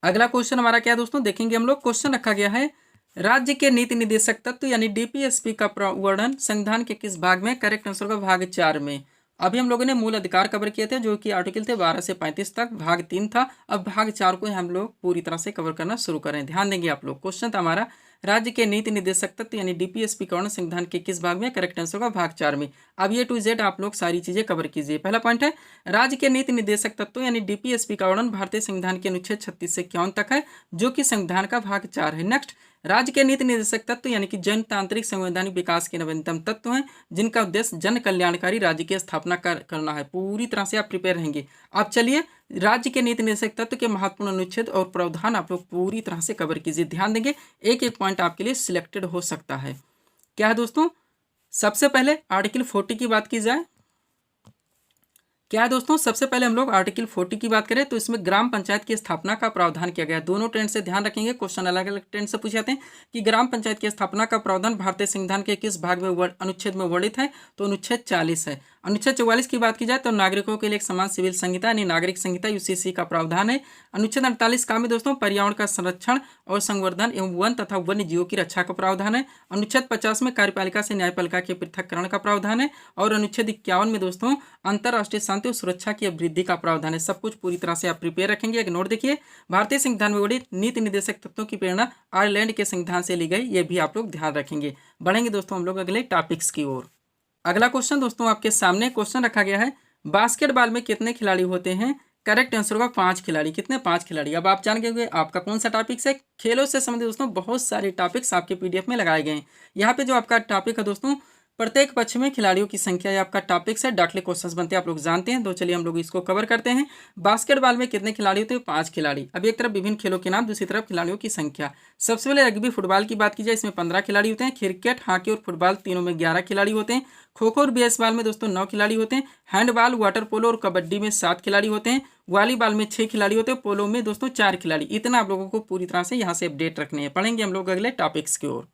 अगला क्वेश्चन हमारा क्या दोस्तों देखेंगे हम लोग। क्वेश्चन रखा गया है, राज्य के नीति निदेशक तत्व यानी डीपीएसपी का वर्णन संविधान के किस भाग में? करेक्ट आंसर होगा भाग 4 में। अभी हम लोगों ने मूल अधिकार कवर किए थे, जो कि आर्टिकल थे 12 से 35 तक, भाग 3 था। अब भाग 4 को हम लोग पूरी तरह से कवर करना शुरू करें। ध्यान देंगे आप लोग। क्वेश्चन था हमारा, राज्य के नीति निदेशक तत्व यानी डीपीएसपी का वर्णन संविधान के किस भाग में? करेक्ट आंसर होगा भाग 4 में। अब ये टू जेड आप लोग सारी चीजें कवर कीजिए। पहला पॉइंट है, राज्य के नीति निदेशक तत्व यानी डीपीएसपी का वर्णन भारतीय संविधान के अनुच्छेद 36 से 51 तक है, जो कि संविधान का भाग 4 है। नेक्स्ट, राज्य के नीति निदेशक तत्व यानी कि जनतांत्रिक संवैधानिक विकास के नवीनतम तत्व हैं, जिनका उद्देश्य जन कल्याणकारी राज्य की स्थापना करना है। पूरी तरह से आप प्रिपेयर रहेंगे। अब चलिए राज्य के नीति निदेशक तत्व के महत्वपूर्ण अनुच्छेद और प्रावधान आप लोग पूरी तरह से कवर कीजिए। ध्यान देंगे, एक एक पॉइंट आपके लिए सिलेक्टेड हो सकता है। क्या है दोस्तों, सबसे पहले आर्टिकल 40 की बात की जाए। क्या है दोस्तों, सबसे पहले हम लोग आर्टिकल 40 की बात करें तो इसमें ग्राम पंचायत की स्थापना का प्रावधान किया गया है। दोनों ट्रेंड से ध्यान रखेंगे, क्वेश्चन अलग अलग ट्रेंड से पूछे जाते हैं कि ग्राम पंचायत की स्थापना का प्रावधान भारतीय संविधान के किस भाग में अनुच्छेद में वर्णित है? तो अनुच्छेद 40 है। अनुच्छेद 44 की बात की जाए तो नागरिकों के लिए एक समान सिविल संहिता यानी नागरिक संहिता यूसीसी का प्रावधान है। अनुच्छेद 48 का में दोस्तों पर्यावरण का संरक्षण और संवर्धन एवं वन तथा वन्य जीवों की रक्षा का प्रावधान है। अनुच्छेद 50 में कार्यपालिका से न्यायपालिका के पृथककरण का प्रावधान है। और अनुच्छेद 51 में दोस्तों अंतर्राष्ट्रीय शांति और सुरक्षा की वृद्धि का प्रावधान है। सब कुछ पूरी तरह से आप प्रिपेयर रखेंगे। एक नोट देखिए, भारतीय संविधान में वर्णित नीति निदेशक तत्वों की प्रेरणा आयरलैंड के संविधान से ली गई, ये भी आप लोग ध्यान रखेंगे। बढ़ेंगे दोस्तों हम लोग अगले टॉपिक्स की ओर। अगला क्वेश्चन दोस्तों आपके सामने क्वेश्चन रखा गया है, बास्केटबॉल में कितने खिलाड़ी होते हैं? करेक्ट आंसर होगा 5 खिलाड़ी। कितने? 5 खिलाड़ी। अब आप जान गए आपका कौन सा टॉपिक्स है। खेलों से संबंधित दोस्तों बहुत सारे टॉपिक्स आपके पीडीएफ में लगाए गए हैं। यहाँ पे जो आपका टॉपिक है दोस्तों प्रत्येक पक्ष में खिलाड़ियों की संख्या ये आपका टॉपिक्स है। डाकले क्वेश्चंस बनते हैं, आप लोग जानते हैं। तो चलिए हम लोग इसको कवर करते हैं। बास्केटबॉल में कितने खिलाड़ी होते हैं? 5 खिलाड़ी। अब एक तरफ विभिन्न खेलों के नाम, दूसरी तरफ खिलाड़ियों की संख्या। सबसे पहले रग्बी फुटबॉल की बात की जाए, इसमें 15 खिलाड़ी होते हैं। क्रिकेट, हॉकी और फुटबॉल तीनों में 11 खिलाड़ी होते हैं। खो खो और बेसबॉल में दोस्तों 9 खिलाड़ी होते हैं। हैंडबॉल, वाटर पोलो और कबड्डी में 7 खिलाड़ी होते हैं। वॉलीबॉल में 6 खिलाड़ी होते हैं। पोलो में दोस्तों 4 खिलाड़ी। इतना आप लोगों को पूरी तरह से यहाँ से अपडेट रखने हैं। पढ़ेंगे हम लोग अगले टॉपिक्स की ओर।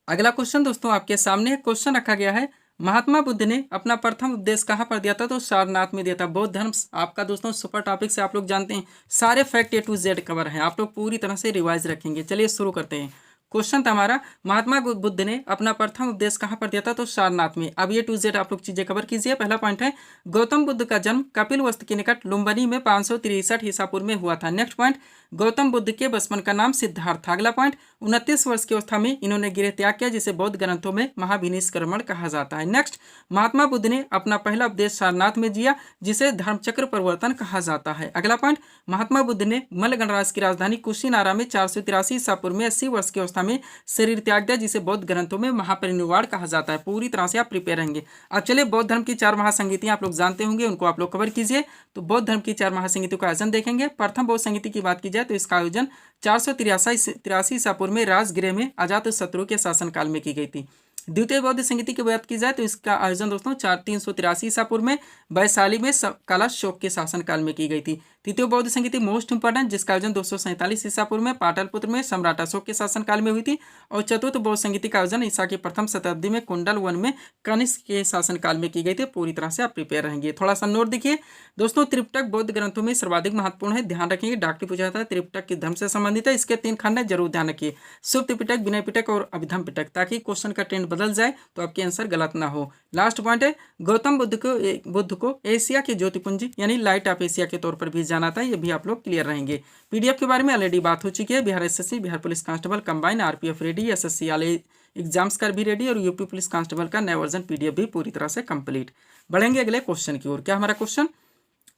अगला क्वेश्चन दोस्तों आपके सामने क्वेश्चन रखा गया है, महात्मा बुद्ध ने अपना प्रथम उपदेश कहाँ पर दिया था? तो सारनाथ में दिया था। बौद्ध धर्म आपका दोस्तों सुपर टॉपिक से आप लोग जानते हैं, सारे fact A to Z cover हैं, आप लोग पूरी तरह से रिवाइज रखेंगे। चलिए शुरू करते हैं। क्वेश्चन था हमारा, महात्मा बुद्ध ने अपना प्रथम उपदेश कहाँ पर दिया था? तो सारनाथ में। अब A to Z आप लोग चीजें कवर कीजिए। पहला पॉइंट है, गौतम बुद्ध का जन्म कपिलवस्तु के निकट लुम्बिनी में 563 ईसा पूर्व में हुआ था। नेक्स्ट पॉइंट, गौतम बुद्ध के बचपन का नाम सिद्धार्थ था। अगला पॉइंट, 29 वर्ष की अवस्था में इन्होंने गृह त्याग किया, जिसे बौद्ध ग्रंथों में महाविनिष्क्रमण कहा जाता है। नेक्स्ट, महात्मा बुद्ध ने अपना पहला उपदेश सारनाथ में दिया, जिसे धर्मचक्र परिवर्तन कहा जाता है। अगला पॉइंट, महात्मा बुद्ध ने मल्ल गणराज्य की राजधानी कुशीनारा में 483 ईसा पूर्व में 80 वर्ष की अवस्था में शरीर त्याग दिया, जिसे बौद्ध ग्रंथों में महापरिनिर्वाण कहा जाता है। पूरी तरह से आप प्रिपेयर रहेंगे। अब चलिए बौद्ध धर्म की 4 महासंगीतियां आप लोग जानते होंगे, उनको आप लोग कवर कीजिए। तो बौद्ध धर्म की 4 महासंगीतियों का आयोजन देखेंगे। प्रथम बौद्ध संगीति की बात की जाए तो इसका आयोजन 483 ईसा पूर्व में राजगृह में अजातशत्रु के शासनकाल में की गई थी। द्वितीय बौद्ध संगीति की बात की जाए तो इसका आयोजन दोस्तों 383 ईसा पूर्व में वैशाली में कालाशोक के शासनकाल में की गई थी। तृतीय बौद्ध संगीति मोस्ट इंपॉर्टेंट, जिसका आयोजन 247 ईसा पूर्व में पाटलिपुत्र में सम्राट अशोक के शासनकाल में हुई थी। और चतुर्थ बौद्ध संगीति का आयोजन ईसा की प्रथम शताब्दी में कुंडल वन में कनिष्क के शासनकाल में की गई थी। पूरी तरह से आप प्रिपेयर रहेंगे। थोड़ा सा नोट देखिए दोस्तों, त्रिपिटक बौद्ध ग्रंथों में सर्वाधिक महत्वपूर्ण है, ध्यान रखेंगे। डॉक्टर पूछा जाता है त्रिपिटक किस धर्म से संबंधित है, इसके 3 खंड है, जरूर ध्यान रखिए, सुप्त पिटक, विनय पिटक और अभिधम पिटक, ताकि क्वेश्चन का ट्रेंड बदल जाए तो आपके आंसर गलत ना हो। लास्ट पॉइंट है, गौतम बुद्ध को एशिया के ज्योतिपुंज यानी लाइट ऑफ एशिया के तौर पर भी जाना था। ये भी आप लोग क्लियर रहेंगे। पीडीएफ के बारे में ऑलरेडी बात हो चुकी है। Bihar SSC, Bihar police constable combine, RPF ready, SSC वाले एग्जाम्स का भी रेडी और यूपी पुलिस कांस्टेबल का नया वर्जन पीडीएफ भी पूरी तरह से कंप्लीट। बढ़ेंगे अगले क्वेश्चन की ओर। क्या हमारा क्वेश्चन,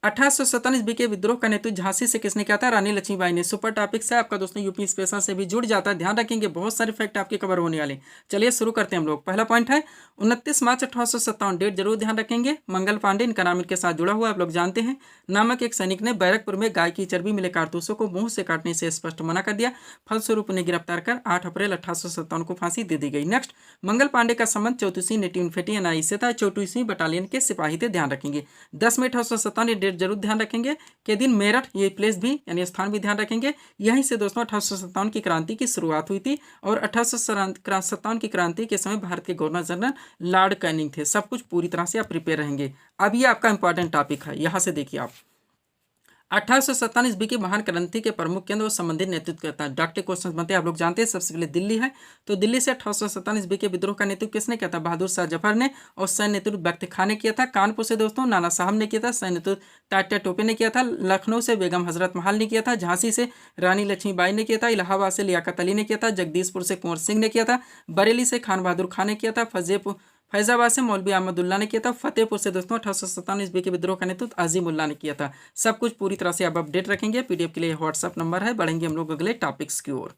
1847 ईस्वी के विद्रोह का नेतृत्व झांसी से किसने किया था? रानी लक्ष्मीबाई ने। सुपर टॉपिक से आपका दोस्तों यूपी स्पेशल से भी जुड़ जाता है, ध्यान रखेंगे, बहुत सारे फैक्ट आपके कवर होने वाले। चलिए शुरू करते हैं हम लोग। पहला पॉइंट है 29 मार्च 1857, डेट जरूर ध्यान रखेंगे। मंगल पांडे, इनका नाम इनके साथ जुड़ा हुआ आप लोग जानते हैं। नामक एक सैनिक ने बैरकपुर में गाय की चर्बी मिले कारतूसों को मुंह से काटने से स्पष्ट मना कर दिया। फलस्वरूप उन्हें गिरफ्तार कर 8 अप्रैल 1857 को फांसी दे दी गई। नेक्स्ट, मंगल पांडे का संबंध 34वीं नेटिव इन्फेंट्री एनआई से था, 34वीं बटालियन के सिपाही थे, ध्यान रखेंगे। 10 मई 1857 डेट जरूर ध्यान रखेंगे के दिन मेरठ, ये प्लेस भी यानी स्थान भी ध्यान रखेंगे। यहीं से दोस्तों 1857 की क्रांति की शुरुआत हुई थी और 1857 की क्रांति के समय भारत के गवर्नर जनरल लॉर्ड कैनिंग थे। सब कुछ पूरी तरह से आप प्रिपेयर रहेंगे। अब ये आपका इंपॉर्टेंट टॉपिक है, यहाँ से देखिए आप। 1857 ईस्वी की महान क्रांति के प्रमुख केंद्र और संबंधित नेतृत्व करता है। डॉक्टर क्वेश्चन बनते हैं, आप लोग जानते हैं। सबसे पहले दिल्ली है, तो दिल्ली से 1857 ईस्वी के विद्रोह का नेतृत्व किसने किया था? बहादुर शाह जफर ने। और सैन्य नेतृत्व बख्त खान ने किया था। कानपुर से दोस्तों नाना साहब ने किया था। सैन्य नेतृत्व तात्या टोपे ने किया था। लखनऊ से बेगम हजरत महल ने किया था। झांसी से रानी लक्ष्मीबाई ने किया था। इलाहाबाद से लियाकत अली ने किया था। जगदीशपुर से कुंवर सिंह ने किया था। बरेली से खान बहादुर खान ने किया था। फैजाबाद से मौलवी अहमदुल्ला ने किया था। फतेहपुर से दोस्तों 1857 ईस्वी के विद्रोह का नेतृत्व अजीमुल्ला ने किया था। सब कुछ पूरी तरह से आप अपडेट रखेंगे। पीडीएफ के लिए व्हाट्सअप नंबर है। बढ़ेंगे हम लोग अगले टॉपिक्स की ओर।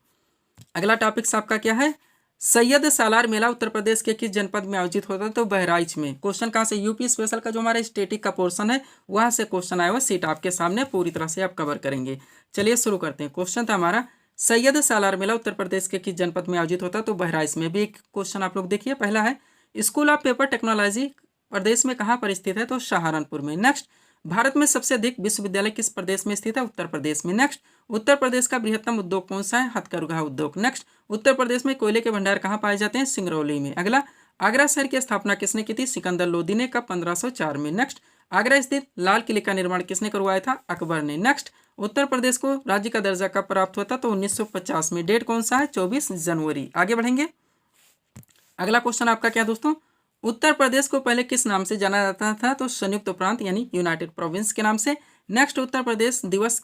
अगला टॉपिक्स आपका क्या है? सैयद सालार मेला उत्तर प्रदेश के किस जनपद में आयोजित होता है? तो बहराइच में। क्वेश्चन कहाँ से? यूपी स्पेशल का जो हमारा स्टेटिक का पोर्शन है वहाँ से क्वेश्चन आया हुआ, सीट आपके सामने पूरी तरह से आप कवर करेंगे। चलिए शुरू करते हैं। क्वेश्चन था हमारा, सैयद सालार मेला उत्तर प्रदेश के किस जनपद में आयोजित होता है? तो बहराइच में। भी एक क्वेश्चन आप लोग देखिए। पहला है, स्कूल ऑफ पेपर टेक्नोलॉजी प्रदेश में कहाँ पर स्थित है? तो सहारनपुर में। नेक्स्ट, भारत में सबसे अधिक विश्वविद्यालय किस प्रदेश में स्थित है? उत्तर प्रदेश में। नेक्स्ट, उत्तर प्रदेश का बृहत्तम उद्योग कौन सा है? हथकरघा उद्योग। नेक्स्ट, उत्तर प्रदेश में कोयले के भंडार कहाँ पाए जाते हैं? सिंगरौली में। अगला, आगरा शहर की स्थापना किसने की थी? सिकंदर लोदी ने। कब? 1504 में। नेक्स्ट, आगरा स्थित लाल किले का निर्माण किसने करवाया था? अकबर ने। नेक्स्ट, उत्तर प्रदेश को राज्य का दर्जा कब प्राप्त हुआ था? तो 1950 में। डेट कौन सा है? 24 जनवरी। आगे बढ़ेंगे। अगला क्वेश्चन आपका क्या दोस्तों, उत्तर प्रदेश को पहले किस नाम से जाना जाता था? तो संयुक्त प्रांत यानी यूनाइटेड प्रोविंस के नाम से। नेक्स्ट, उत्तर प्रदेश दिवस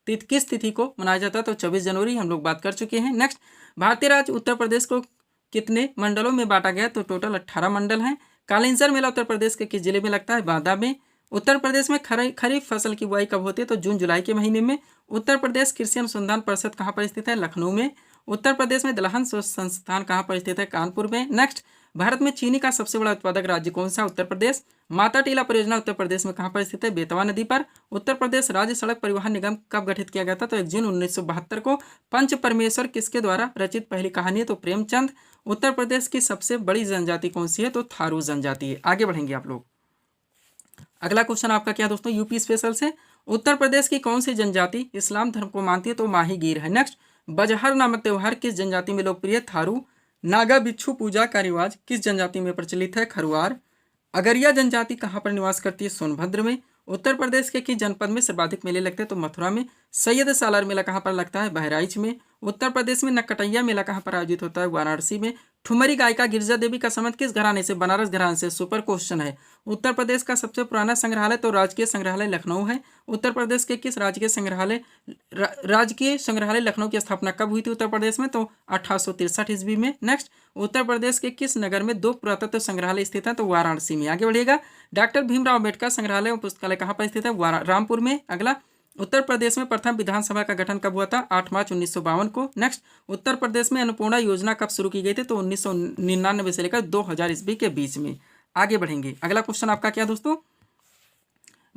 किस तिथि को मनाया जाता है? तो 24 जनवरी, हम लोग बात कर चुके हैं। नेक्स्ट, भारतीय राज्य उत्तर प्रदेश को कितने मंडलों में बांटा गया? तो टोटल 18 मंडल हैं। कालिंजर मेला उत्तर प्रदेश के किस जिले में लगता है? बांदा में। उत्तर प्रदेश में खरीफ फसल की बुआई कब होती है? तो जून जुलाई के महीने में। उत्तर प्रदेश कृषि अनुसंधान परिषद कहाँ पर स्थित है? लखनऊ में। उत्तर प्रदेश में दलहन शोध संस्थान कहाँ पर स्थित है? कानपुर में। नेक्स्ट, भारत में चीनी का सबसे बड़ा उत्पादक राज्य कौन सा? उत्तर प्रदेश। माता टीला परियोजना उत्तर प्रदेश में कहाँ पर स्थित है? बेतवा नदी पर। उत्तर प्रदेश राज्य सड़क परिवहन निगम कब गठित किया गया था? तो 1 जून 1972 को। पंच परमेश्वर किसके द्वारा रचित पहली कहानी है? तो प्रेमचंद। उत्तर प्रदेश की सबसे बड़ी जनजाति कौन सी है? तो थारू जनजाति है। आगे बढ़ेंगे आप लोग। अगला क्वेश्चन आपका क्या दोस्तों? यूपी स्पेशल से। उत्तर प्रदेश की कौन सी जनजाति इस्लाम धर्म को मानती है? तो माही गीर है। नेक्स्ट, बजहर नामक त्योहार किस जनजाति में लोकप्रिय? थारू। नागा बिच्छू पूजा का रिवाज किस जनजाति में प्रचलित है? खरुआर। अगरिया जनजाति कहाँ पर निवास करती है? सोनभद्र में। उत्तर प्रदेश के किस जनपद में सर्वाधिक मेले लगते हैं? तो मथुरा में। सैयद सालार मेला कहाँ पर लगता है? बहराइच में। उत्तर प्रदेश में नकटैया मेला कहाँ पर आयोजित होता है? वाराणसी में। ठुमरी गायिका गिरिजा देवी का संबंध किस घराने से? बनारस घराने से। सुपर क्वेश्चन है। उत्तर प्रदेश का सबसे पुराना संग्रहालय तो राजकीय संग्रहालय लखनऊ है। उत्तर प्रदेश के किस राजकीय संग्रहालय लखनऊ की स्थापना कब हुई थी उत्तर प्रदेश में? तो 1863 ईस्वी में। नेक्स्ट, उत्तर प्रदेश के किस नगर में 2 पुरातत्व संग्रहालय स्थित है? तो वाराणसी में। आगे बढ़िएगा। डॉक्टर भीमराव अम्बेडकर संग्रहालय और पुस्तकालय कहाँ पर स्थित है? रामपुर में। अगला, उत्तर प्रदेश में प्रथम विधानसभा का गठन कब हुआ था? 8 मार्च 1952 को। नेक्स्ट, उत्तर प्रदेश में अन्नपूर्णा योजना कब शुरू की गई थी? तो 1999 से लेकर 2000 ईस्वी के बीच में। आगे बढ़ेंगे। अगला क्वेश्चन आपका क्या दोस्तों?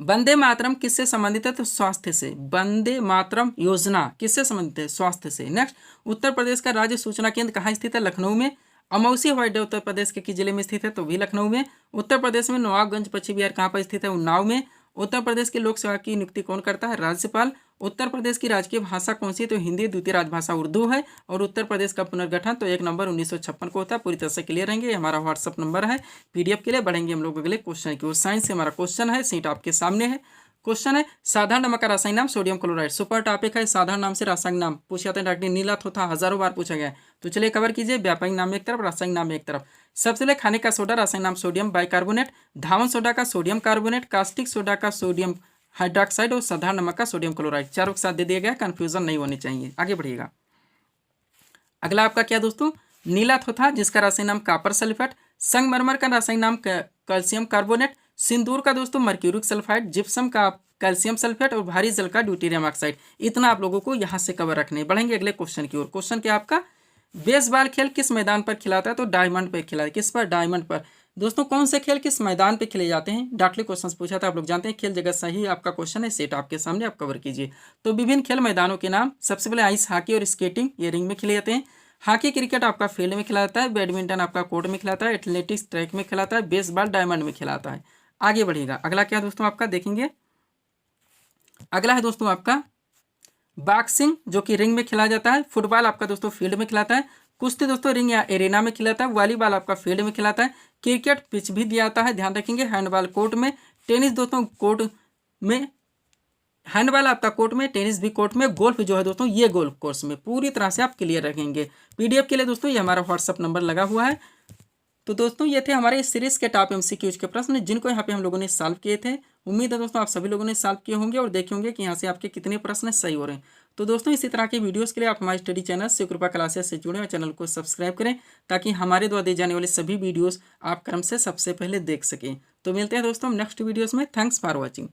वंदे मातरम किससे संबंधित है? तो स्वास्थ्य से। वंदे मातरम योजना किससे संबंधित है? स्वास्थ्य से। नेक्स्ट, उत्तर प्रदेश का राज्य सूचना केंद्र कहाँ स्थित है? लखनऊ में। अमौसी हवाई अड्डा उत्तर प्रदेश के किस जिले में स्थित है? तो भी लखनऊ में। उत्तर प्रदेश में नवाबगंज पश्चिम बिहार कहाँ पर स्थित है? उन्नाव में। उत्तर प्रदेश की लोक सेवा की नियुक्ति कौन करता है? राज्यपाल। उत्तर प्रदेश की राजकीय भाषा कौन सी है? तो हिंदी। द्वितीय राजभाषा उर्दू है। और उत्तर प्रदेश का पुनर्गठन तो 1 नवंबर 1956 को होता है। पूरी तरह से क्लियर रहेंगे। हमारा व्हाट्सअप नंबर है PDF के लिए। बढ़ेंगे हम लोग अगले क्वेश्चन की ओर। साइंस से हमारा क्वेश्चन है, सीट आपके सामने है। क्वेश्चन है, साधारण नमक का रासायनिक नाम सोडियम क्लोराइड। सुपर टॉपिक है, साधारण नाम से रासायनिक नाम पूछ जाते हैं। डॉक्टर नीला थोथा हजारों बार पूछा गया है, तो चलिए कवर कीजिए। व्यापक नाम एक तरफ, रासायनिक नाम एक तरफ। सबसे पहले खाने का सोडा, रासायनिक नाम सोडियम बाइकार्बोनेट। धावन सोडा का सोडियम कार्बोनेट। कास्टिक सोडा का सोडियम हाइड्रोक्साइड। और साधारण नमक का सोडियम क्लोराइड। चारों के साथ दे दिया गया, कंफ्यूजन नहीं होनी चाहिए। आगे बढ़िएगा। अगला आपका क्या दोस्तों? नीला थोथा जिसका रासायनिक नाम कॉपर सल्फेट। संगमरमर का रासायनिक नाम कैल्शियम कार्बोनेट। सिंदूर का दोस्तों मर्क्यूरिक सल्फाइड। जिप्सम का कैल्शियम सल्फेट। और भारी जल का ड्यूटेरियम ऑक्साइड। इतना आप लोगों को यहाँ से कवर रखने। बढ़ेंगे अगले क्वेश्चन की ओर। क्वेश्चन क्या आपका? बेसबॉल खेल किस मैदान पर खिलाता है? तो डायमंड पर खिलाता है। किस पर? डायमंड पर। दोस्तों कौन से खेल किस मैदान पे खेले जाते हैं? डॉक्टर क्वेश्चन पूछा था, आप लोग जानते हैं। खेल जगत सही आपका क्वेश्चन है, सेट आपके सामने, आप कवर कीजिए। तो विभिन्न खेल मैदानों के नाम। सबसे पहले आइस हॉकी और स्केटिंग, ये रिंग में खेले जाते हैं। हॉकी क्रिकेट आपका फील्ड में खिलाता है। बैडमिंटन आपका कोर्ट में खिलाता है। एथलेटिक्स ट्रैक में खिलाता है। बेसबॉल डायमंड में खिलाता है। आगे बढ़ेगा। अगला क्या दोस्तों आपका देखेंगे? अगला है दोस्तों आपका बॉक्सिंग, जो कि रिंग में खिलाया जाता है। फुटबॉल आपका दोस्तों फील्ड में खिलाता है। कुश्ती दोस्तों रिंग या एरेना में खिलाता है। वॉलीबॉल आपका फील्ड में खिलाता है। क्रिकेट पिच भी दिया जाता है, ध्यान रखेंगे। हैंडबॉल कोर्ट में। टेनिस दोस्तों कोर्ट में। हैंडबॉल आपका कोर्ट में, टेनिस भी कोर्ट में। गोल्फ जो है दोस्तों ये गोल्फ कोर्स में। पूरी तरह से आप क्लियर रखेंगे। PDF के लिए दोस्तों ये हमारा व्हाट्सअप नंबर लगा हुआ है। तो दोस्तों ये थे हमारे इस सीरीज के टॉप MCQs के प्रश्न, जिनको यहाँ पे हम लोगों ने सॉल्व किए थे। उम्मीद है दोस्तों आप सभी लोगों ने सॉल्व किए होंगे और देखे होंगे कि यहाँ से आपके कितने प्रश्न सही हो रहे हैं। तो दोस्तों इसी तरह के वीडियोस के लिए आप हमारे स्टडी चैनल शिवकृपा क्लासेस से जुड़ें और चैनल को सब्सक्राइब करें, ताकि हमारे द्वारा दी जाने वाले सभी वीडियोस आप क्रम से सबसे पहले देख सकें। तो मिलते हैं दोस्तों नेक्स्ट वीडियोस में। Thanks for watching.